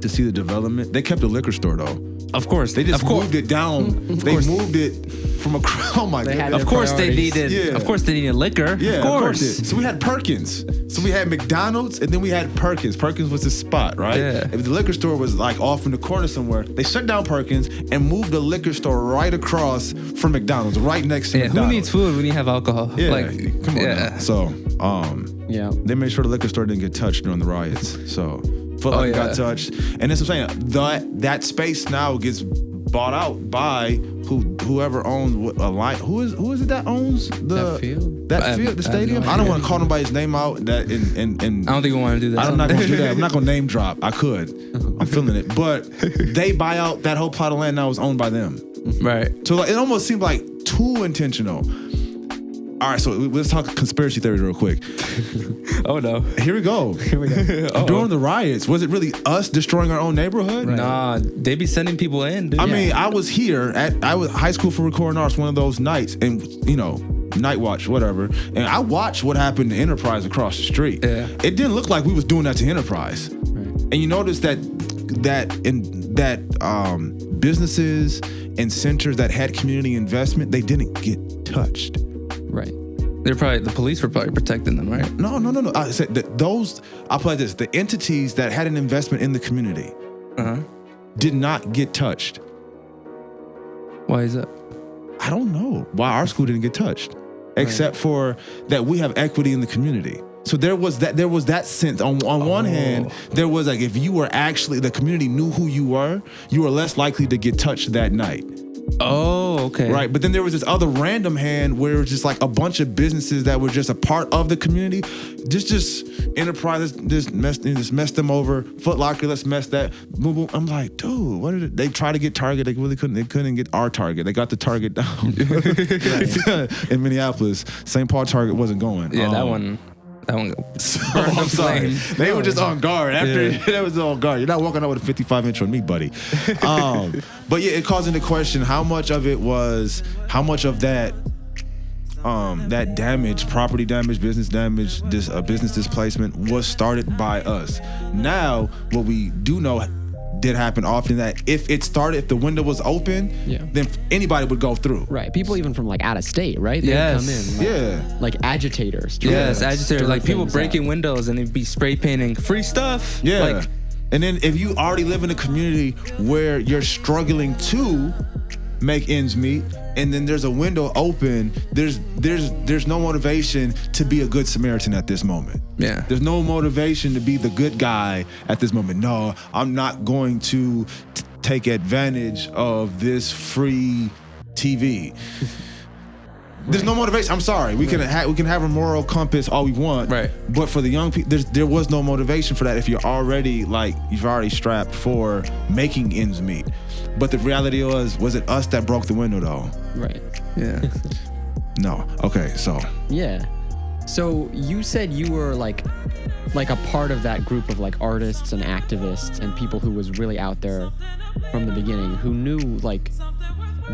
to see the development. They kept the liquor store though. Of course. They just moved it down. They moved it from a... Oh my God. Of course they needed... Yeah. Of course they needed liquor. Yeah, of course. So we had Perkins. So we had McDonald's and then we had Perkins. Perkins was the spot, right? Yeah. If the liquor store was like off in the corner somewhere, they shut down Perkins and moved the liquor store right across from McDonald's, right next to McDonald's. Who needs food when you have alcohol? Yeah, like, come on. Now. So, they made sure the liquor store didn't get touched during the riots. So, Foot Locker got touched, and that's what I'm saying. That space now gets bought out by whoever owns a line. Who is it that owns that field? The stadium. I don't want to call nobody's name out. That and I don't think we want to do that. I'm not going to do that. I'm not going to name drop. I could. I'm feeling it, but they buy out that whole plot of land now is owned by them. Right. So like, it almost seemed like too intentional. All right, so let's talk conspiracy theories real quick. Oh no. Here we go. During the riots, was it really us destroying our own neighborhood? Right. Nah, they be sending people in, dude. I mean, I was here I was high school for recording arts one of those nights, and night watch, whatever, and I watched what happened to Enterprise across the street. Yeah. It didn't look like we was doing that to Enterprise. Right. And you notice that businesses and centers that had community investment, they didn't get touched. Right. The police were probably protecting them, right? No. I said that I'll play this. The entities that had an investment in the community did not get touched. Why is that? I don't know why our school didn't get touched, except for that we have equity in the community. So there was that sense. On one hand, there was like, if you were actually, the community knew who you were less likely to get touched that night. Oh, okay. Right, but then there was this other random hand where it was just like a bunch of businesses that were just a part of the community. Just Enterprise, just messed them over. Foot Locker, let's mess that. Boom, boom. I'm like, dude, what did it? They tried to get Target, they really couldn't. They couldn't get our Target. They got the Target down in Minneapolis. St. Paul Target wasn't going. Yeah, that one. I'm sorry. They were just on guard. After that was on guard. You're not walking out with a 55-inch on me, buddy. But yeah, it calls into question how much of that that damage, property damage, business damage, business displacement was started by us. Now, what we do know did happen often, that if the window was open, then anybody would go through. Right. People even from like out of state, right? They would come in. Like agitators. Yes, agitators. Like people breaking windows and they'd be spray painting free stuff. Yeah. Like, and then if you already live in a community where you're struggling to make ends meet, and then there's a window open, there's no motivation to be a good Samaritan at this moment. Yeah. There's no motivation to be the good guy at this moment. No, I'm not going to take advantage of this free TV. There's no motivation. I'm sorry. We can have a moral compass all we want. Right. But for the young people, there was no motivation for that if you're already strapped for making ends meet. But the reality was it us that broke the window though? Right. Yeah. No. Okay. So. Yeah. So you said you were like a part of that group of like artists and activists and people who was really out there from the beginning, who knew like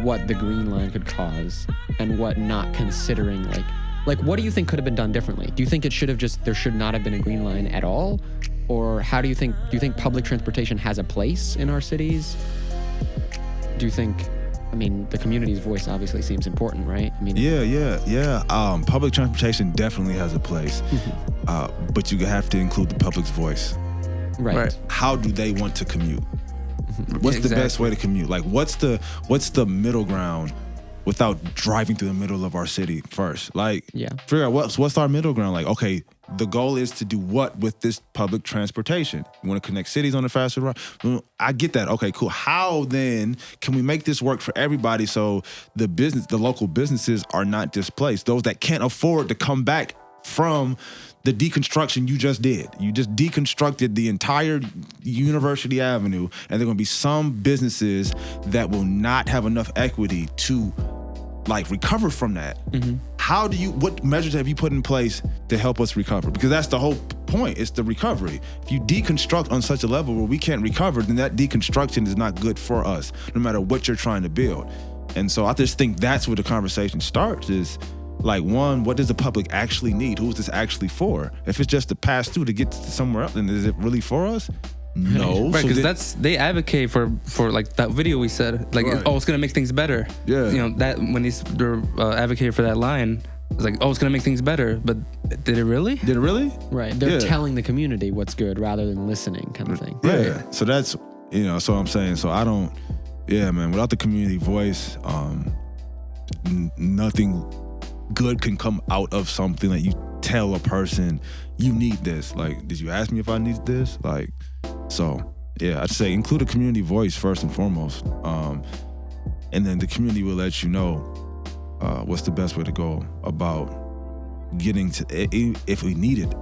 what the green line could cause and what not considering, like what do you think could have been done differently? Do you think there should not have been a green line at all? Or do you think public transportation has a place in our cities? Do you think, the community's voice obviously seems important, right? Yeah. Public transportation definitely has a place, but you have to include the public's voice. Right. How do they want to commute? What's the best way to commute? Like, what's the middle ground without driving through the middle of our city first? Like, figure out what's our middle ground. Like, okay, the goal is to do what with this public transportation? You want to connect cities on a faster route? I get that. Okay, cool. How then can we make this work for everybody so the local businesses are not displaced? Those that can't afford to come back from the deconstruction you just did. You just deconstructed the entire University Avenue, and there are going to be some businesses that will not have enough equity to recover from that. Mm-hmm. What measures have you put in place to help us recover? Because that's the whole point. It's the recovery. If you deconstruct on such a level where we can't recover, then that deconstruction is not good for us, no matter what you're trying to build. And so I just think that's where the conversation starts is, one, what does the public actually need? Who is this actually for? If it's just to pass through to get to somewhere else, then is it really for us? No, right? Because they advocate for like that video we said, like, right. Oh, it's gonna make things better. Yeah, you know that when they're advocating for that line, it's like, oh, it's gonna make things better, but did it really? Did it really? Right. They're telling the community what's good rather than listening, kind of thing. Yeah. Right. So that's so I'm saying. So I don't. Yeah, man. Without the community voice, nothing good can come out of something that you tell a person you need this. Like, did you ask me if I need this? Like, so yeah, I'd say include a community voice first and foremost, and then the community will let you know what's the best way to go about getting to if we need it.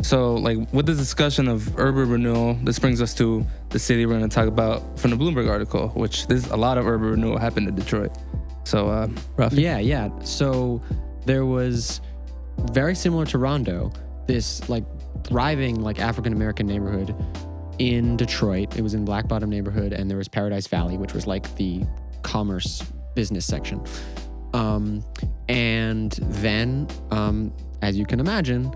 So, like, with the discussion of urban renewal, this brings us to the city we're going to talk about from the Bloomberg article, which there's a lot of urban renewal happened in Detroit. So, Rafi? Yeah. So there was, very similar to Rondo, this like thriving like African-American neighborhood in Detroit. It was in Black Bottom neighborhood, and there was Paradise Valley, which was like the commerce business section. And then, as you can imagine,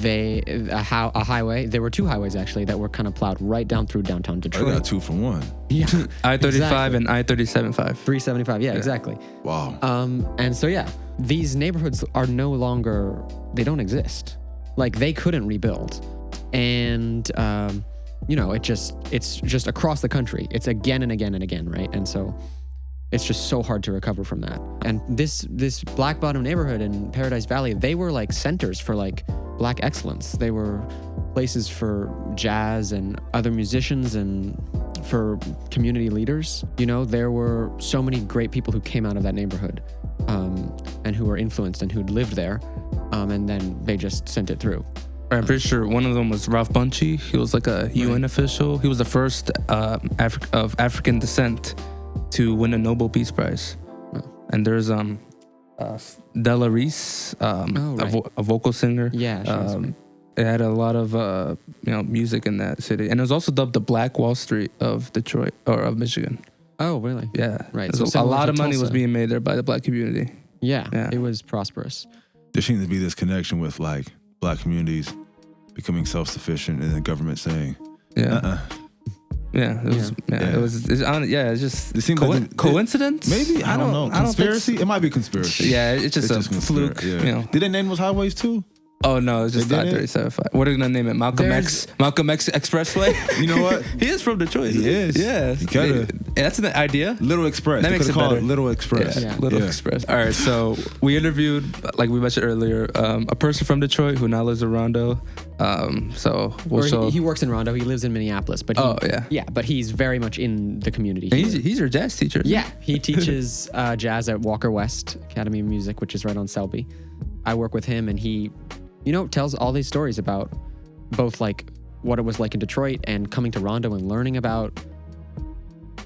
a highway. There were two highways actually that were kind of plowed right down through downtown Detroit. I got 2 for 1. Yeah, I-35 exactly. and I-37.5. 375. Yeah, exactly. Wow. And so yeah, these neighborhoods are no longer. They don't exist. Like they couldn't rebuild, and it's just across the country. It's again and again and again, right? And so it's just so hard to recover from that. And this Black Bottom neighborhood in Paradise Valley, they were like centers for like Black excellence. They were places for jazz and other musicians and for community leaders. You know, there were so many great people who came out of that neighborhood and who were influenced and who'd lived there. And then they just sent it through. I'm pretty sure one of them was Ralph Bunchy. He was like a UN official. He was the first of African descent to win a Nobel Peace Prize. And there's Della Reese, a vocal singer. Yeah, it had a lot of music in that city, and it was also dubbed the Black Wall Street of Detroit or of Michigan. Oh, really? Yeah, right. So a lot of money was being made there by the Black community. Yeah, it was prosperous. There seems to be this connection with like Black communities becoming self-sufficient, and the government saying, Yeah, it's just it seems like coincidence. Maybe I don't know. Conspiracy? So. It might be conspiracy. Yeah, it's just a fluke. Yeah. You know. Did they name those highways too? Oh no, it's just I-37. What are we gonna name it? Malcolm X Expressway. You know what? He is from Detroit. He is. Yeah, that's an idea. Little Express. That makes it better. Little Express. Yeah. Little Express. All right, so we interviewed, like we mentioned earlier, a person from Detroit who now lives in Rondo. He works in Rondo. He lives in Minneapolis, but but he's very much in the community. He's your jazz teacher. Yeah, he teaches jazz at Walker West Academy of Music, which is right on Selby. I work with him, and he, tells all these stories about both like what it was like in Detroit and coming to Rondo and learning about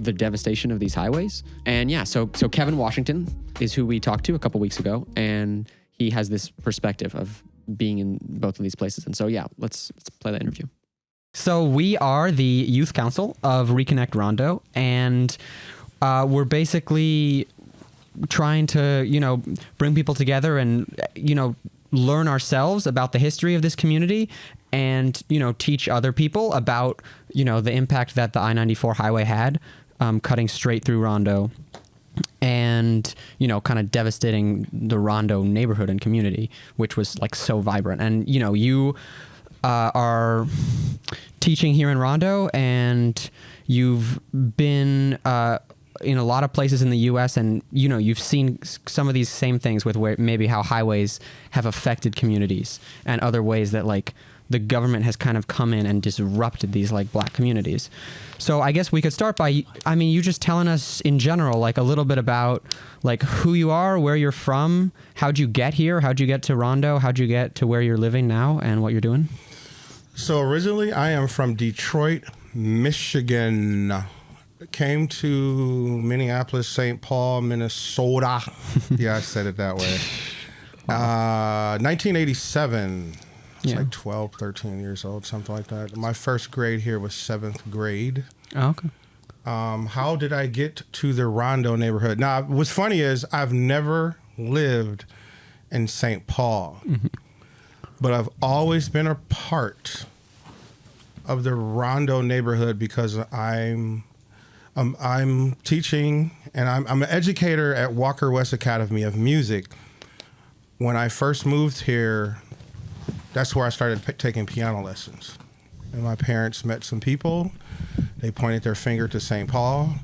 the devastation of these highways. And so Kevin Washington is who we talked to a couple weeks ago, and he has this perspective of being in both of these places. And so let's play that interview. So we are the Youth Council of Reconnect Rondo, and we're basically trying to, bring people together and, learn ourselves about the history of this community and, teach other people about, the impact that the I-94 highway had, cutting straight through Rondo and, kind of devastating the Rondo neighborhood and community, which was like so vibrant. And, you are teaching here in Rondo, and you've been in a lot of places in the U.S. and, you've seen some of these same things with where maybe how highways have affected communities and other ways that like the government has kind of come in and disrupted these like Black communities. So I guess we could start by, you just telling us in general, like a little bit about like who you are, where you're from, how'd you get here? How'd you get to Rondo? How'd you get to where you're living now and what you're doing? So originally I am from Detroit, Michigan. Came to Minneapolis, St. Paul, Minnesota. Yeah, I said it that way. 1987. It's like 12, 13 years old, something like that. My first grade here was 7th grade. Oh, okay. How did I get to the Rondo neighborhood? Now, what's funny is I've never lived in St. Paul, but I've always been a part of the Rondo neighborhood because I'm teaching, and I'm an educator at Walker West Academy of Music. When I first moved here, that's where I started taking piano lessons. And my parents met some people. They pointed their finger to St. Paul.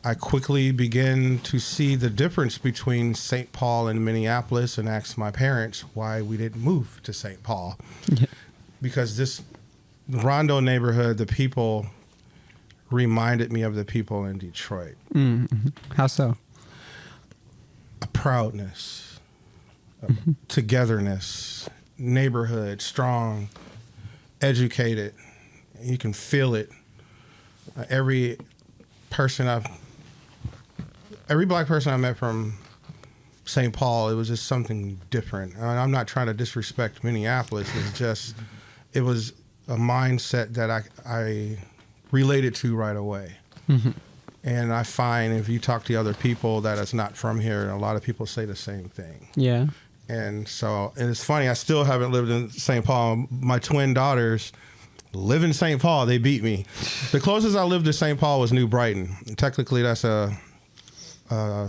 I quickly began to see the difference between St. Paul and Minneapolis and asked my parents why we didn't move to St. Paul. Yeah. Because this Rondo neighborhood, the people reminded me of the people in Detroit. Mm-hmm. How so? A proudness, togetherness, neighborhood, strong, educated. You can feel it. Every black person I met from St. Paul, it was just something different. I'm not trying to disrespect Minneapolis. It's just, it was a mindset that I related to right away. Mm-hmm. And I find if you talk to other people that is not from here, a lot of people say the same thing. Yeah. And it's funny, I still haven't lived in St. Paul. My twin daughters live in St. Paul. They beat me. The closest I lived to St. Paul was New Brighton. Technically, that's a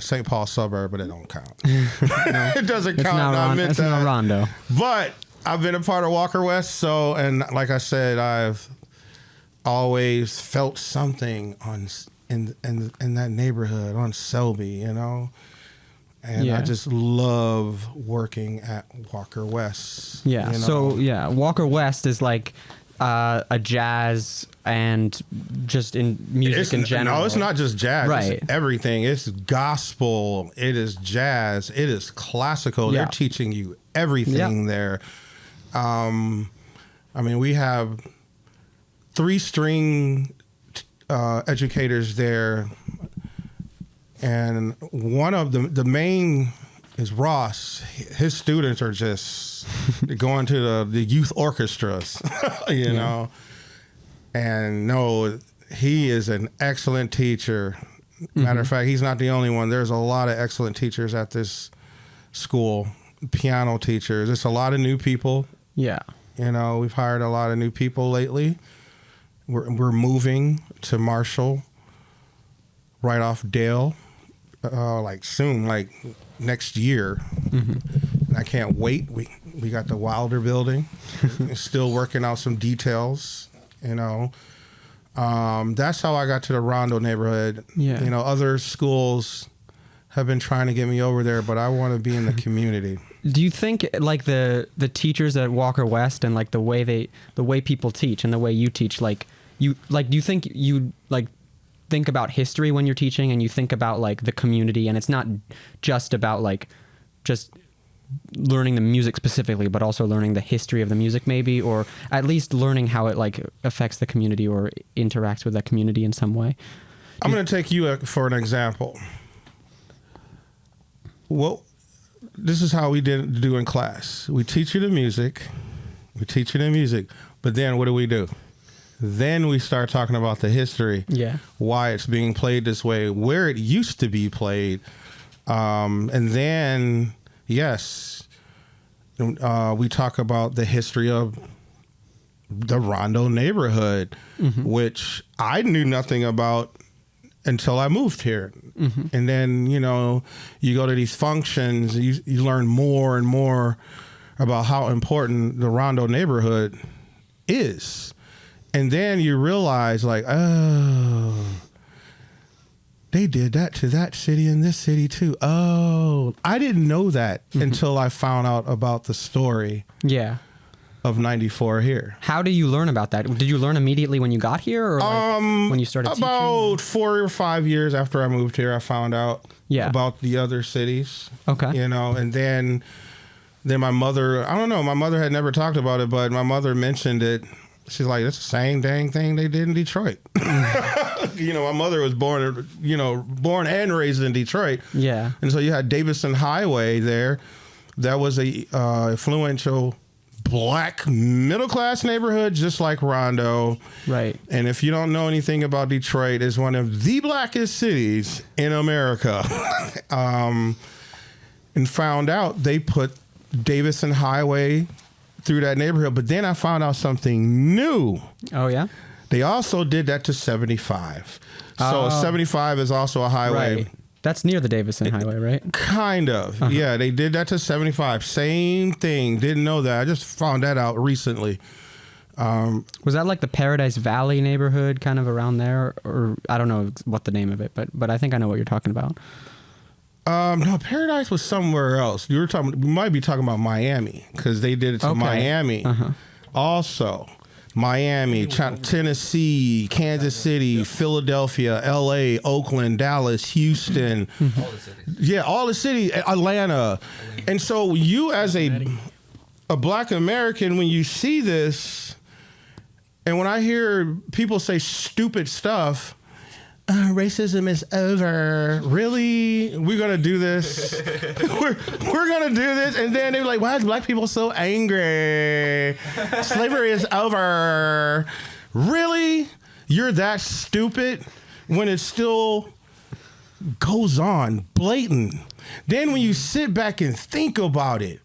St. Paul suburb, but it don't count. No, it doesn't count. It's not Rondo. But I've been a part of Walker West, and like I said, I've always felt something in that neighborhood on Selby, you know. And I just love working at Walker West. Yeah. You know? So Walker West is like a jazz and just in music in general. No, it's not just jazz. Right. It's everything. It's gospel. It is jazz. It is classical. Yeah. They're teaching you everything there. We have 3-string educators there. And one of the main is Ross. His students are just going to the youth orchestras, you know. And no, he is an excellent teacher. Matter of fact, he's not the only one. There's a lot of excellent teachers at this school, piano teachers. It's a lot of new people. Yeah. You know, we've hired a lot of new people lately. We're moving to Marshall right off Dale. Soon, like next year. Mm-hmm. And I can't wait. We got the Wilder building. Still working out some details, you know. That's how I got to the Rondo neighborhood. Yeah. You know, other schools have been trying to get me over there, but I want to be in the community. Do you think like the teachers at Walker West and like the way people teach and the way you teach, do you think you think about history when you're teaching and you think about like the community, and it's not just about like just learning the music specifically, but also learning the history of the music maybe, or at least learning how it like affects the community or interacts with that community in some way? I'm going to take you for an example. Well, this is how we do in class. We teach you the music. But then what do? Then we start talking about the history, why it's being played this way, where it used to be played. And then, we talk about the history of the Rondo neighborhood, which I knew nothing about until I moved here. Mm-hmm. And then, you know, you go to these functions, you learn more and more about how important the Rondo neighborhood is. And then you realize, like, oh, they did that to that city and this city too. Oh, I didn't know that until I found out about the story of 94 here. How do you learn about that? Did you learn immediately when you got here, or when you started teaching? About 4 or 5 years after I moved here, I found out about the other cities. Okay. You know, and then my mother, I don't know, my mother had never talked about it, but my mother mentioned it. She's like, it's the same dang thing they did in Detroit. You know, my mother was born and raised in Detroit. Yeah. And so you had Davison Highway there. That was a influential black middle-class neighborhood, just like Rondo. Right. And if you don't know anything about Detroit, it's one of the blackest cities in America. And found out they put Davison Highway through that neighborhood. But then I found out something new. Oh, yeah? They also did that to 75. So 75 is also a highway. Right. That's near the Davison Highway, right? Kind of. Uh-huh. Yeah, they did that to 75. Same thing. Didn't know that. I just found that out recently. Was that like the Paradise Valley neighborhood kind of around there? Or I don't know what the name of it, but I think I know what you're talking about. No, Paradise was somewhere else. We might be talking about Miami because they did it to Miami. Uh-huh. Also, Miami, Tennessee, Kansas City, Philadelphia, LA, Oakland, Dallas, Houston. All the cities. Yeah, all the cities, Atlanta. And so you as a Black American, when you see this, and when I hear people say stupid stuff, racism is over. Really? We're going to do this? we're going to do this? And then they're like, why is Black people so angry? Slavery is over. Really? You're that stupid when it still goes on, blatant. Then when you sit back and think about it,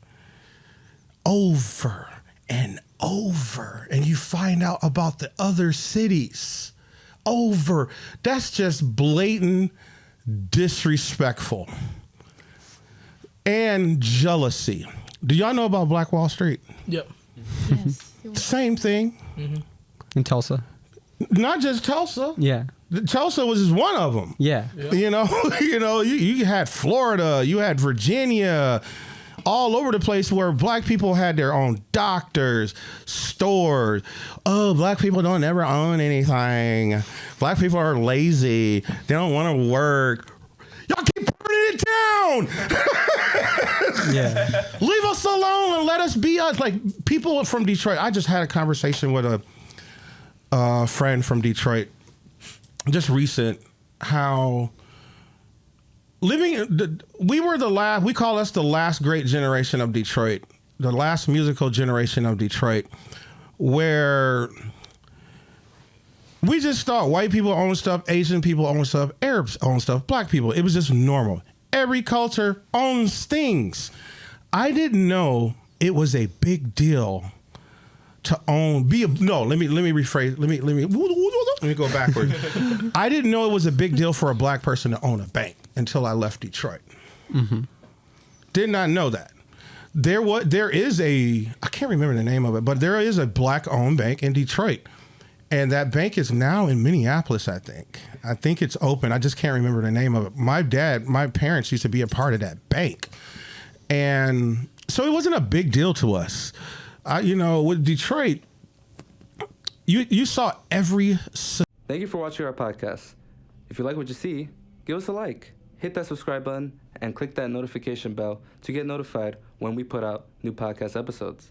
over and over, and you find out about the other cities. Over. That's just blatant disrespectful and jealousy. Do y'all know about Black Wall Street? Yep. Yes. Same thing. Mm-hmm. In Tulsa. Not just Tulsa. Yeah. Tulsa was just one of them. Yeah. You know, you had Florida, you had Virginia, all over the place where Black people had their own doctors, stores. Oh, Black people don't ever own anything. Black people are lazy. They don't want to work. Y'all keep burning it down. Yeah. Leave us alone and let us be us. Like people from Detroit. I just had a conversation with a friend from Detroit, just recent, how we were the last, we call us the last great generation of Detroit, the last musical generation of Detroit, where we just thought white people own stuff, Asian people own stuff, Arabs own stuff, Black people. It was just normal. Every culture owns things. I didn't know it was a big deal to own, let me rephrase, let me go backwards. I didn't know it was a big deal for a Black person to own a bank until I left Detroit. Mm-hmm. Did not know that. There is I can't remember the name of it, but there is a Black owned bank in Detroit. And that bank is now in Minneapolis, I think. I think it's open. I just can't remember the name of it. My parents used to be a part of that bank. And so it wasn't a big deal to us. With Detroit, you saw every... Thank you for watching our podcast. If you like what you see, give us a like, hit that subscribe button, and click that notification bell to get notified when we put out new podcast episodes.